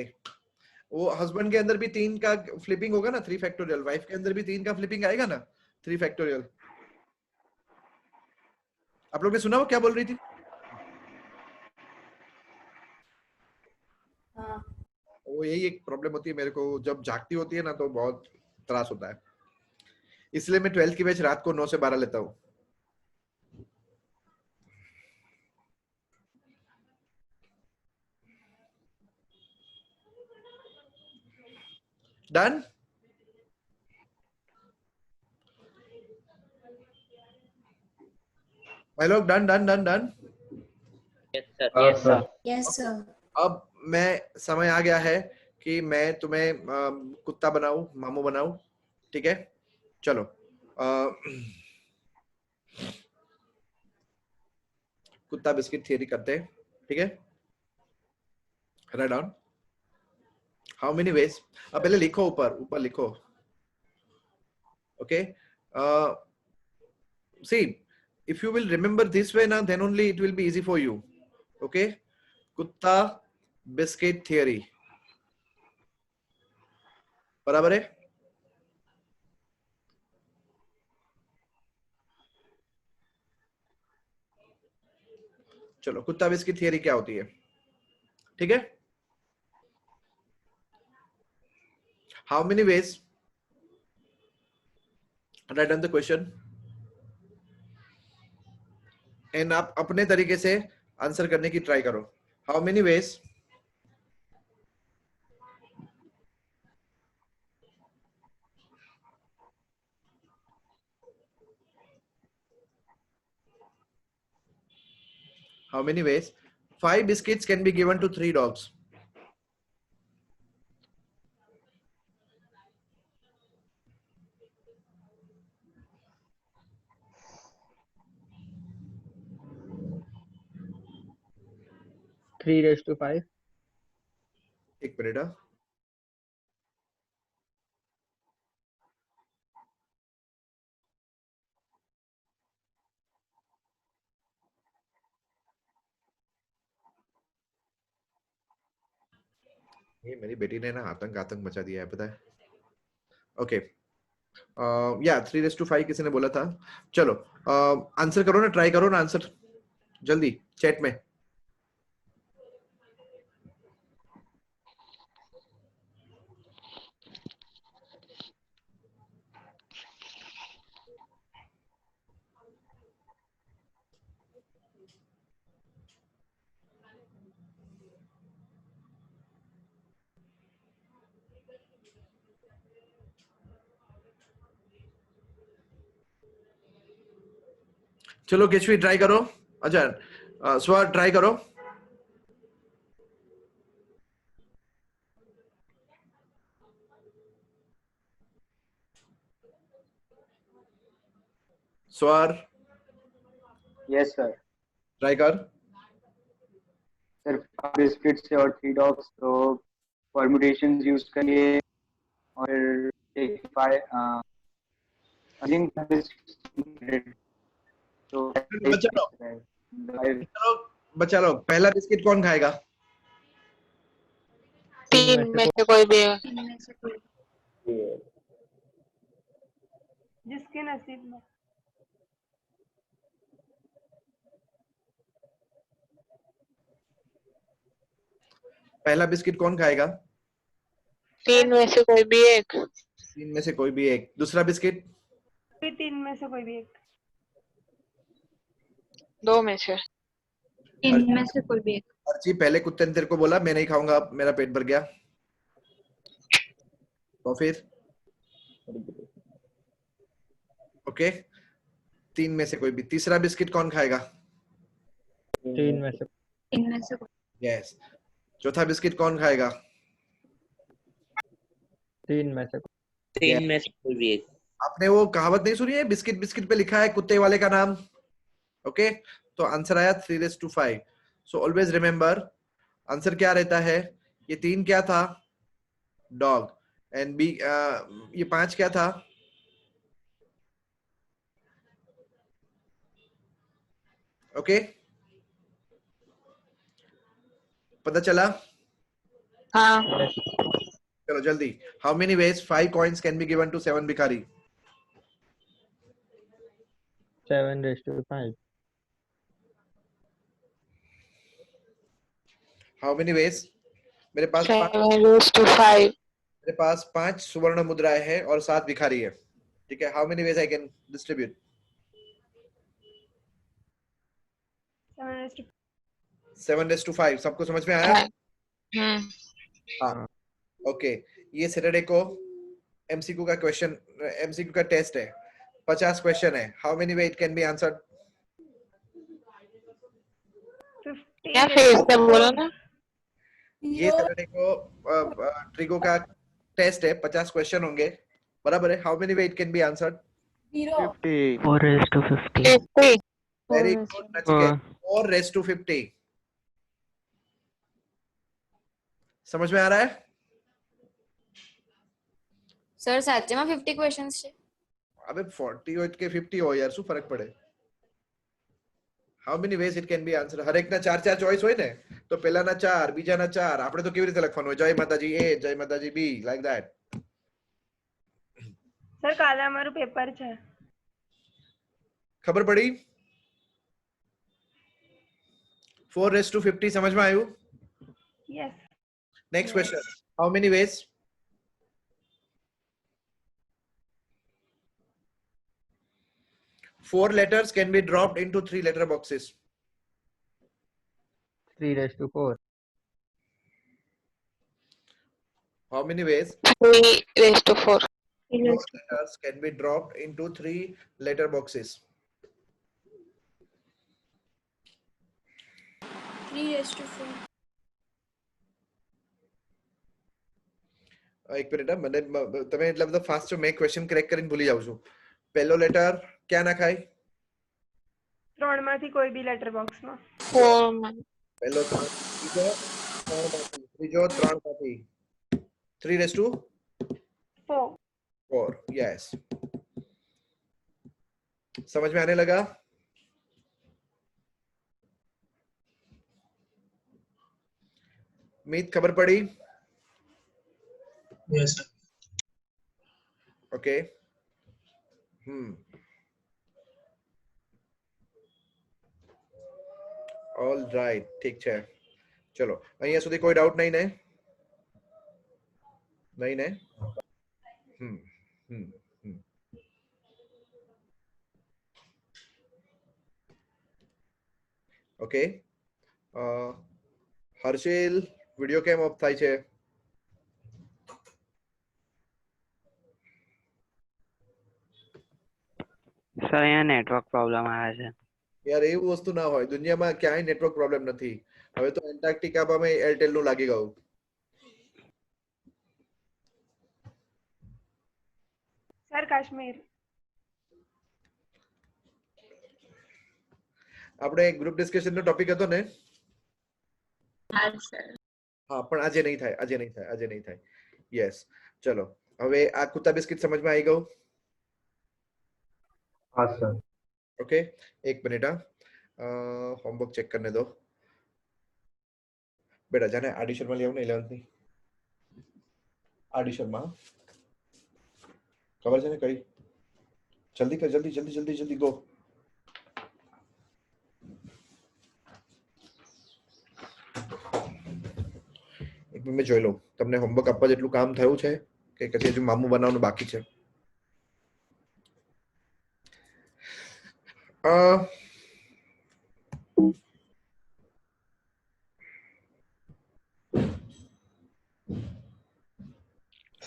S1: वो हस्बैंड के अंदर भी 3 का फ्लिपिंग होगा ना 3 फैक्टोरियल. वाइफ के अंदर भी 3 का फ्लिपिंग आएगा ना 3 फैक्टोरियल. आप लोग ने सुना वो क्या बोल रही थी?
S4: हाँ.
S1: वो यही एक प्रॉब्लम होती है मेरे को, जब जागती होती है ना तो बहुत त्रास होता है. इसलिए मैं 12th की बैच रात को 9 से 12 लेता हूँ. डन? भाई लोग done done done done?
S3: Yes sir.
S6: Yes sir.
S11: Yes sir.
S1: अब मैं समय आ गया है कि मैं तुम्हें कुत्ता बनाऊं, मामू बनाऊं. ठीक है, चलो. कुत्ता बिस्किट थियरी करते हैं. ठीक है, write down how many ways. अब पहले लिखो, ऊपर ऊपर लिखो. Okay, see if you will remember this way now, then only it will be easy for you. Okay, कुत्ता बिस्किट थियरी बराबर है. चलो, कुत्ता बिस्किट थियरी क्या होती है? ठीक है, how many veg. Write down the question and आप अपने तरीके से आंसर करने की ट्राई करो. How many veg. How many ways? 5 biscuits can be given to 3 dogs.
S9: Three raise to 5.
S1: एक मिनट. ये मेरी बेटी ने ना आतंक मचा दिया है, पता है. ओके, या 3:5 किसी ने बोला था. चलो आंसर करो ना, ट्राई करो ना आंसर जल्दी चैट में. चलो केशवी ट्राई करो. अच्छा स्वर ट्राई करो. स्वर.
S8: Yes sir.
S1: ट्राई कर.
S8: सर 5 बिस्किट से और 3 डॉग्स, तो परम्यूटेशंस यूज करिए और एक 5 आई थिंक तो
S1: बचा लो. पहला बिस्किट कौन खाएगा?
S7: तीन में से कोई भी एक।
S2: जिसके नसीब में।
S1: पहला बिस्किट कौन खाएगा?
S7: तीन में से कोई भी एक।
S1: तीन में से कोई भी एक। दूसरा बिस्किट?
S2: भी तीन में से कोई भी एक।
S7: दो में से।
S10: तीन में से कोई भी एक।
S1: अर्ची, पहले कुत्ते ने तेरे को बोला मैं नहीं खाऊंगा, मेरा पेट भर गया, तो फिर ओके, तीन में से कोई भी। तीसरा बिस्किट कौन खाएगा?
S9: तीन में से।
S10: तीन में से कोई।
S1: यस। चौथा बिस्किट कौन खाएगा?
S9: तीन में से।
S13: तीन में से कोई भी एक।
S1: आपने वो कहावत नहीं सुनी है, बिस्किट बिस्किट पे लिखा है कुत्ते वाले का नाम? ओके, तो आंसर आया 3:5। सो ऑलवेज रिमेम्बर, आंसर क्या रहता है? ये तीन क्या था? डॉग। एंड बी, ये पांच क्या था? ओके, पता चला?
S7: हाँ।
S1: चलो जल्दी। How many ways 5 coins can be given to 7 भिखारी?
S9: 7:5.
S1: How many ways? मेरे पास
S7: 7:5.
S1: मेरे पास 5 सुवर्ण मुद्राएं हैं और 7 भिखारी है, ठीक है? How many ways I can distribute? 7:5। सबको समझ में आया? हाँ, ओके। ये सैटरडे को एमसीक्यू का क्वेश्चन, एमसीक्यू का टेस्ट है। 50 क्वेश्चन है। How many way it can be answered?
S7: क्या फेस से बोला ना?
S1: ये सैटरडे को ट्रिगो का टेस्ट है, 50 क्वेश्चन होंगे, बराबर है? How many way it can be answered?
S12: 50. 4:50.
S7: 50.
S1: Very good Nachiket, 4:50। समझ में आ रहा है?
S10: સર સાચેમાં 50 ક્વેશ્ચન્સ છે?
S1: अबे 40 હોય કે 50 હોય યાર, શું ફરક પડે? How many ways it can be answer? હરેક ના 4 ચોઈસ હોય ને, તો પહેલા ના 4, બીજા ના 4, આપણે તો કેવી રીતે લખવાનું હોય? જય માતાજી એ, જય માતાજી બી, લાઈક ધેટ.
S2: સર કાલે અમારું પેપર છે.
S1: ખબર પડી? 4:50 સમજ માં આવ્યું?
S2: Yes.
S1: Next question. How many ways? Four letters can be dropped into 3 letter boxes.
S9: 3:4.
S1: How many ways?
S7: 3:4.
S1: Four letters can be dropped into 3 letter boxes.
S4: 3:4.
S1: એક મિનિટ, મને તમે એટલા બધા ફાસ્ટ છો, મેં ક્વેશ્ચન કરેક્ટ કરીને ભૂલી જાઉં છું. પહેલો લેટર ક્યાં નાખાય?
S2: 3 માંથી કોઈ બી લેટર બોક્સમાં.
S7: 4 માં.
S1: પહેલો 3, બીજો 3 માંથી, ત્રીજો 3 માંથી. 3:4. Yes. समझ में आने लगा? मीत खबर पड़ी?
S6: Yes, sir.
S1: Okay. All right, ठीक છે. ચલો, અહીંયા સુધી કોઈ ડાઉટ નહીં ને? નહીં ને? ઓકે. હર્ષિલ, વિડિયો કેમ ઓફ થાય છે?
S12: સર અહીંયા નેટવર્ક પ્રોબ્લેમ આવે છે.
S1: યાર એવું વસ્તુ ના હોય, દુનિયામાં ક્યાંય નેટવર્ક પ્રોબ્લેમ નથી. હવે તો એન્ટાર્કટિકામાં એરટેલ નું લાગી ગયું.
S2: સર કાશ્મીર.
S1: આપણે ગ્રુપ ડિસ્કશન નો ટોપિક હતો ને?
S5: હા સર.
S1: હા, પણ આજે નહીં થાય, આજે નહીં થાય, આજે નહીં થાય. યસ. ચલો, હવે આ કુત્તા બિસ્કિટ સમજમાં આવી ગયું?
S8: हाँ सर.
S1: ओके, एक मिनट, होमवर्क चेक करने दो बेटा. जाने एडिशन में ले आओ ना 11th में. આડિશન માં ખબર છે ને કઈ જલ્દી કર જલ્દી જલ્દી જલ્દી જલ્દી ગો એક મિનિટ મેં જોઈ લઉં તમને હોમવર્ક આપવા જેટલું કામ થયું છે કે કદી હજુ મામું બનાવવાનું બાકી છે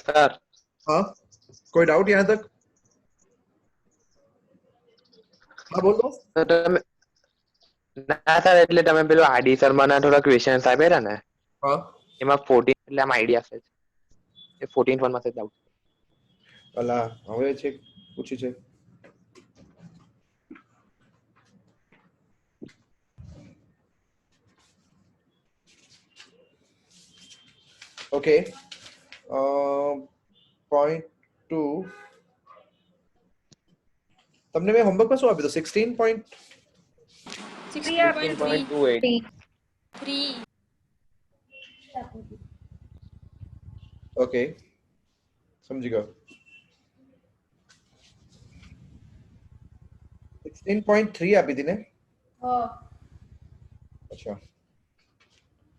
S14: સર
S1: हाँ कोई डाउट यहाँ तक हाँ बोल दो
S14: ના સર એટલે તમે પેલો આડીસર માં થોડા ક્વેશ્ચન્સ આપેલા ને
S1: હા
S14: એમાં 14 એટલે આમ આઈડિયા છે એ 14 ફોન માં છે ડાઉટ
S1: અલા હવે છે પૂછી છે ઓકે point 2 તમને મેં હોમવર્ક માં શું આપ્યું
S14: 16.28
S1: ઓકે સમજી ગયો 16.3 આપી હતી ને અચ્છા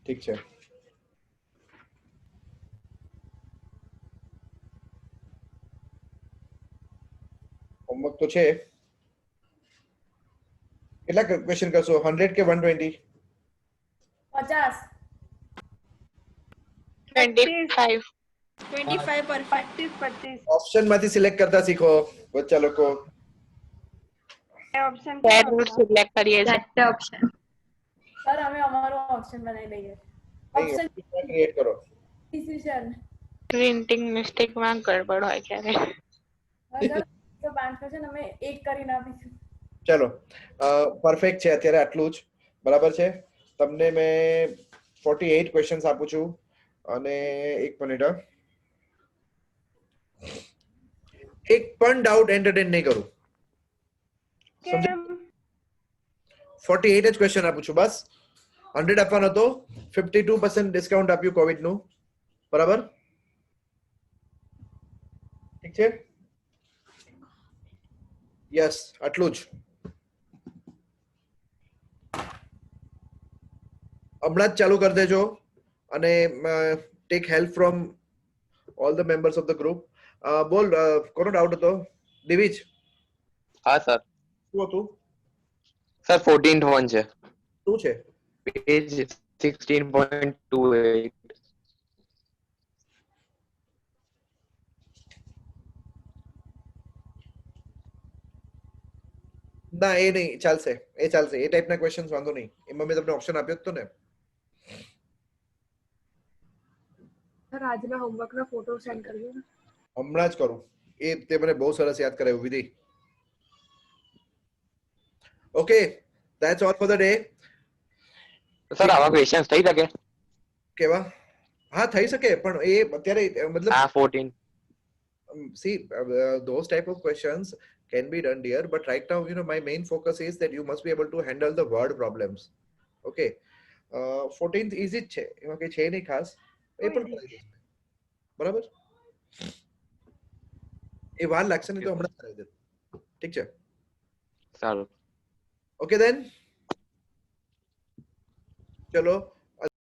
S1: ઠીક છે હોમવર્ક તો છે કેટલા ક્વેશ્ચન કરશો 100 કે 120
S4: 50
S7: 25
S2: 25 परफेक्ट 25
S1: ઓપ્શન માંથી સિલેક્ટ કરતા શીખો બચ્ચા લોકો
S2: ऑप्शन
S7: પેર રૂટ સિલેક્ટ કરીએ છે
S10: ઓપ્શન
S4: સર અમે અમારો ઓપ્શન બનાવી લઈએ ઓપ્શન
S1: ક્રિએટ કરો
S4: ડિસિઝન
S7: પ્રિન્ટિંગ મિસ્ટેક માં ગડબડ હોય ક્યારે
S4: તો 5 છે ને અમે એક કરીને આપીશું
S1: ચલો પરફેક્ટ છે અત્યારે આટલું જ બરાબર છે તમને મેં 48 ક્વેશ્ચન્સ આપું છું અને એક મિનિટ એક પણ ડાઉટ એન્ટરટેન નહીં કરું
S2: કેમ
S1: 48 જ ક્વેશ્ચન આપું છું બસ 100 આપવાનો હતો 52% ડિસ્કાઉન્ટ આપ્યું કોવિડ નું બરાબર ઠીક છે યસ આટલું જ હમણાં જ ચાલુ કરી દેજો અને tech help from all the members of the group બોલ કોનો ડાઉટ હતો દિવિજ
S14: હા સર
S1: શું હતું
S14: સર 14th વન છે
S1: શું છે
S14: પેજ 16.28
S1: ના એ નહીં ચાલશે એ ટાઈપના ક્વેશ્ચન્સ વાંધો નહીં એમાં મેં તમને ઓપ્શન આપ્યો હતો ને
S4: સર આજના હોમવર્કનો ફોટો સેન્ડ કરજો ને
S1: હમણાં જ કરું એ તે મને બહુ સરસ યાદ કરાવ્યું વિધિ okay that's all for the day
S14: sir આવા ક્વેશ્ચન્સ થઈ શકે
S1: કેવા હા થઈ શકે પણ એ અત્યારે મતલબ
S14: આ 14
S1: see those type of questions can be done dear but right now my main focus is that you must be able to handle the word problems okay 14th easy છે એમાં કઈ છે નહીં ખાસ એ પણ કરાવી દઈશ બરાબર એ વાર લાગશે ને તો હમણાં કરાવી દે ઠીક છે
S14: સારું
S1: okay then ચલો